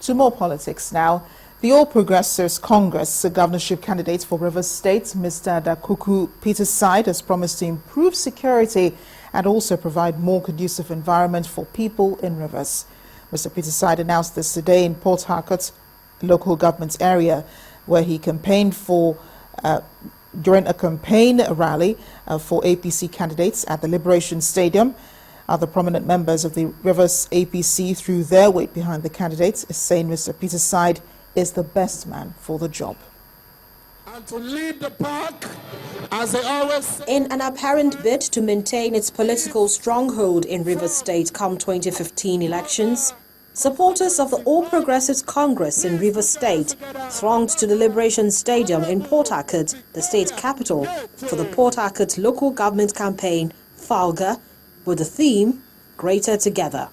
To more politics now. The All Progressives Congress governorship candidate for Rivers State, Mr. Pt.2, has promised to improve security and also provide more conducive environment for people in Rivers. Mr. Pt.2 announced this today in Port Harcourt local government area, where he campaigned for during a campaign rally for APC candidates at the Liberation Stadium. Other prominent members of the Rivers APC threw their weight behind the candidates, saying Mr. Pt.2 is the best man for the job. And to lead the pack, as they always say. In an apparent bid to maintain its political stronghold in Rivers State come 2015 elections, supporters of the All Progressives Congress in Rivers State thronged to the Liberation Stadium in Port Harcourt, the state capital, for the Port Harcourt local government campaign, Falga, with the theme, Greater Together.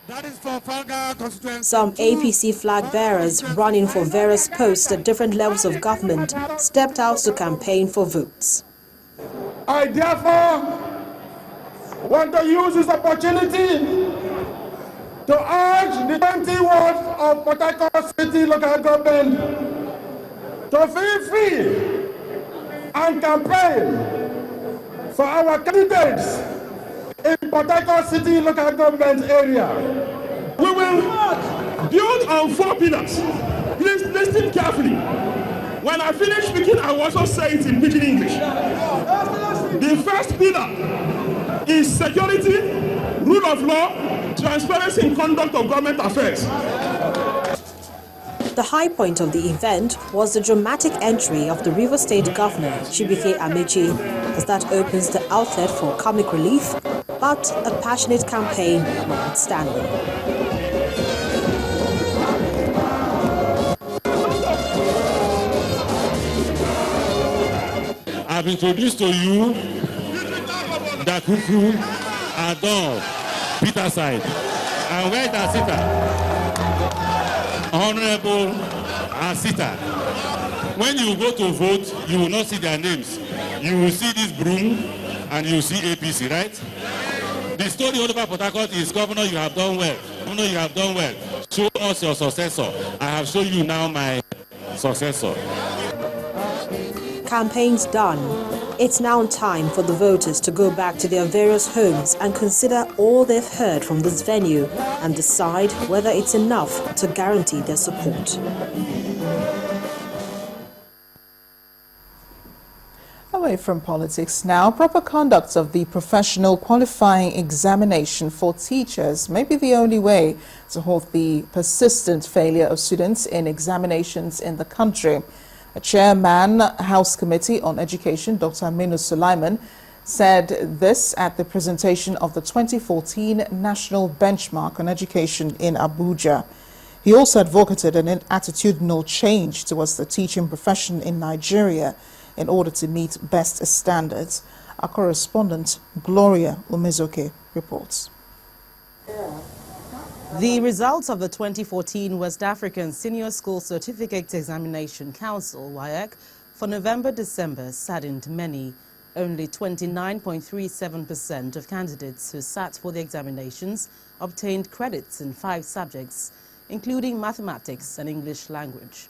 That is for Falga constituency. Some APC flag bearers running for various posts at different levels of government stepped out to campaign for votes. I therefore want to use this opportunity to urge the 20 wards of Port Harcourt City local government to feel free and campaign for our candidates in Port Harcourt City local government area. We will build on 4 pillars. Please listen carefully. When I finish speaking, I will also say it in pidgin English. The first pillar is security, rule of law, transparency in conduct of government affairs. The high point of the event was the dramatic entry of the Rivers State Governor, Chibuike Amechi, as that opens the outlet for comic relief, but a passionate campaign notwithstanding. I've introduced to you the Kuku, Adon, Pt.2, and where the Asita? Honorable Asita. When you go to vote, you will not see their names. You will see this broom and you will see APC, right? The story all over Port Harcourt is, Governor, you have done well. Governor, you have done well. Show us your successor. I have shown you now my successor. Campaigns done. It's now time for the voters to go back to their various homes and consider all they've heard from this venue and decide whether it's enough to guarantee their support. Away from politics now, proper conduct of the professional qualifying examination for teachers may be the only way to halt the persistent failure of students in examinations in the country. A chairman, House Committee on Education, Dr. Aminu Sulaiman, said this at the presentation of the 2014 National Benchmark on Education in Abuja. He also advocated an attitudinal change towards the teaching profession in Nigeria in order to meet best standards. Our correspondent, Gloria Umezoke, reports. The results of the 2014 West African Senior School Certificate Examination Council, WAEC, for November-December saddened many. Only 29.37% of candidates who sat for the examinations obtained credits in 5 subjects, including mathematics and English language.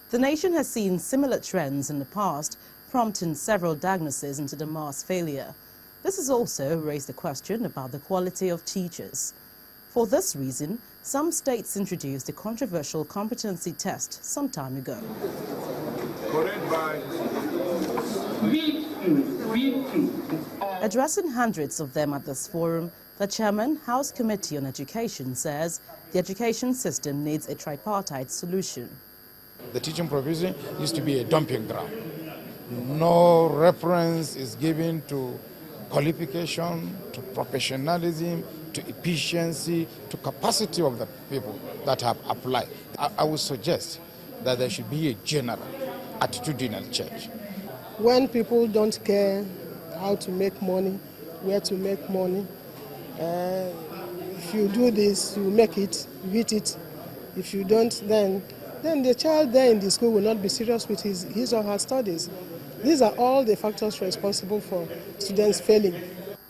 The nation has seen similar trends in the past, prompting several diagnoses into the mass failure. This has also raised the question about the quality of teachers. For this reason, some states introduced a controversial competency test some time ago. Addressing hundreds of them at this forum, the chairman, House Committee on Education, says the education system needs a tripartite solution. The teaching profession used to be a dumping ground. No reference is given to qualification, to professionalism, to efficiency, to capacity of the people that have applied. I would suggest that there should be a general attitudinal change. When people don't care how to make money, where to make money, if you do this, you make it, you hit it. If you don't, then the child there in the school will not be serious with his or her studies. These are all the factors responsible for students failing.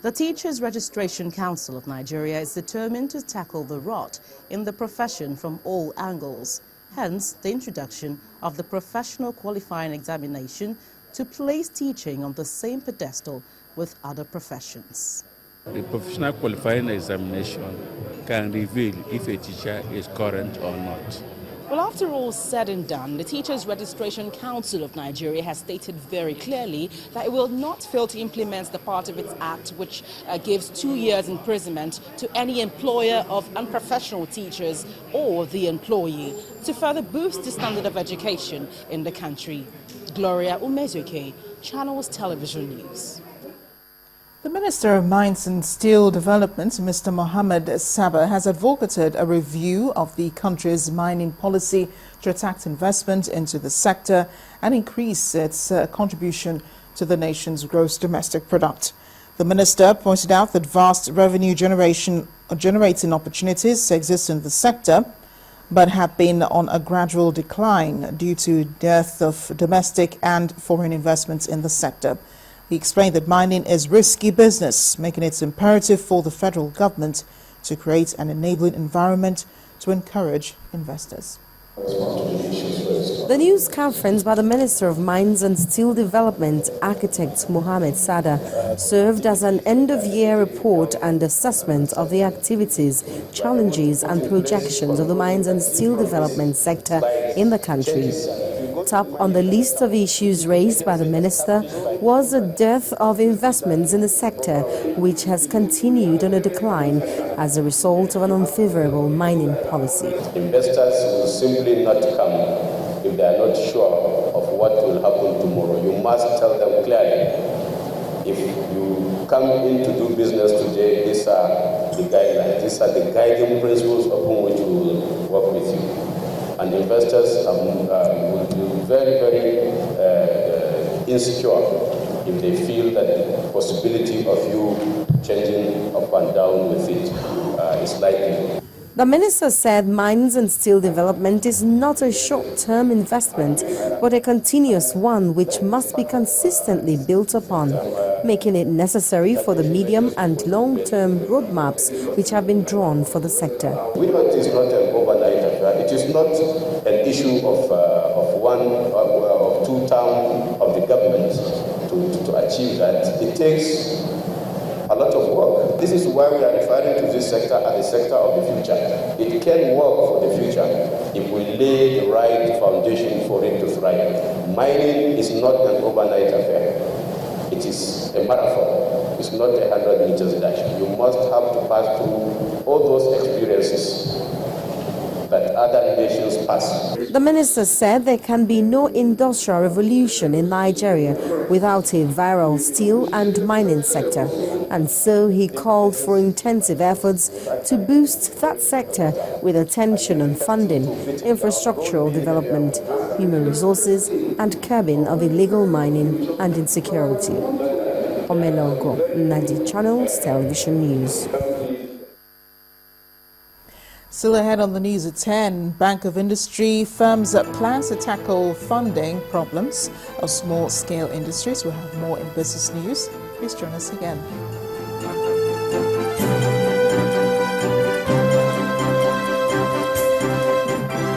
The Teachers Registration Council of Nigeria is determined to tackle the rot in the profession from all angles, hence the introduction of the Professional Qualifying Examination to place teaching on the same pedestal with other professions. The Professional Qualifying Examination can reveal if a teacher is current or not. Well, after all said and done, the Teachers Registration Council of Nigeria has stated very clearly that it will not fail to implement the part of its act which gives 2 years imprisonment to any employer of unprofessional teachers or the employee to further boost the standard of education in the country. Gloria Umezuke, Channels Television News. The Minister of Mines and Steel Development, Mr. Mohammed Saba, has advocated a review of the country's mining policy to attract investment into the sector and increase its contribution to the nation's gross domestic product. The minister pointed out that vast revenue generating opportunities exist in the sector, but have been on a gradual decline due to dearth of domestic and foreign investments in the sector. He explained that mining is risky business, making it imperative for the federal government to create an enabling environment to encourage investors. The news conference by the Minister of Mines and Steel Development, Architect Mohammed Sada, served as an end-of-year report and assessment of the activities, challenges and projections of the mines and steel development sector in the country. Top on the list of issues raised by the minister was the dearth of investments in the sector, which has continued on a decline as a result of an unfavorable mining policy. Investors will simply not come if they are not sure of what will happen tomorrow. You must tell them clearly, if you come in to do business today, these are the guidelines, these are the guiding principles upon which we will work with you. And investors will be very, very insecure if they feel that the possibility of you changing up and down with it is likely. The minister said mines and steel development is not a short-term investment, but a continuous one which must be consistently built upon, making it necessary for the medium and long-term roadmaps which have been drawn for the sector. We know it is not an overnight affair. It is not an issue of one or two terms of the government to achieve that. It takes a lot of work. This is why we are referring to this sector as the sector of the future. It can work for the future if we lay the right foundation for it to thrive. Mining is not an overnight affair. It is a marathon. It's not a 100 meters dash. You must have to pass through all those experiences that other nations pass. The minister said there can be no industrial revolution in Nigeria without a viral steel and mining sector, and so he called for intensive efforts to boost that sector with attention on funding, infrastructural development, human resources, and curbing of illegal mining and insecurity. Omelogo, Nadi Channels Television News. Still ahead on the news at 10, Bank of Industry firms that plans to tackle funding problems of small-scale industries. We'll have more in business news. Please join us again.